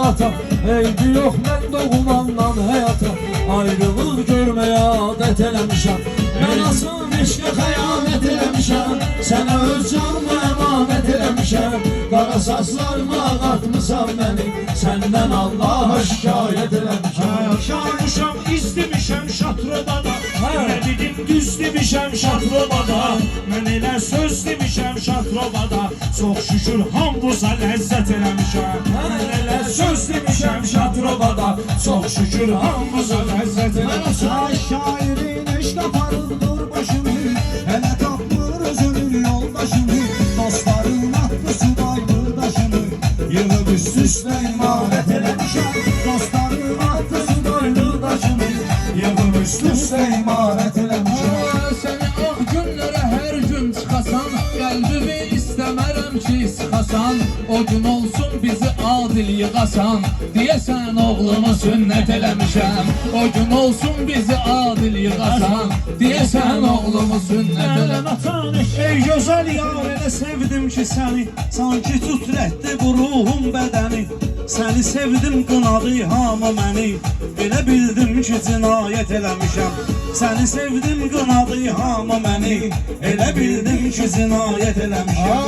ata. Eybi yox mən doğulandan həyata, ayrılıq görməyə adət eləmişəm. Mən asıl eşqə xəyanət eləmişəm, sənə öz canımı əmanət eləmişəm. Qara saçlarımı ağartmısan məni, səndən Allaha şikayət eləmişəm. Şamışam, izdimişəm şatrobada, nə dedim düz demişəm şatrobada. Mən elə söz demişəm şatrobada, çox şükür hambuza ləzzət eləmişəm. Mən elə söz demişəm şatrobada, çox şükür hambuza ləzzət eləmişəm. Şairin eşq aparıldır başını, hələ tapmır özünün yoldaşını. Dostların atdı subaydır daşını, yığıb üst-üstə imarət eləmişəm. Dostların atdı subaydır daşını, yığıb üst-üstə imarət eləmişəm. Səni ağ günlərə hər gün çıxasan, qəlbimi istəmərəm ki sıxasan. O gün olsun bizi adil yığasan, deyəsən oğlumu sünnət eləmişəm. O gün olsun bizi adil yığasan, deyəsən oğlumu sünnət eləmişəm. Ey gözəl yar, elə sevdim ki səni, sanki titrətdi bu ruhum bədəni. Səni sevdim, qınadı hamı məni, elə bildim ki cinayət eləmişəm. Səni sevdim, qınadı hamı məni, elə bildim ki cinayət eləmişəm.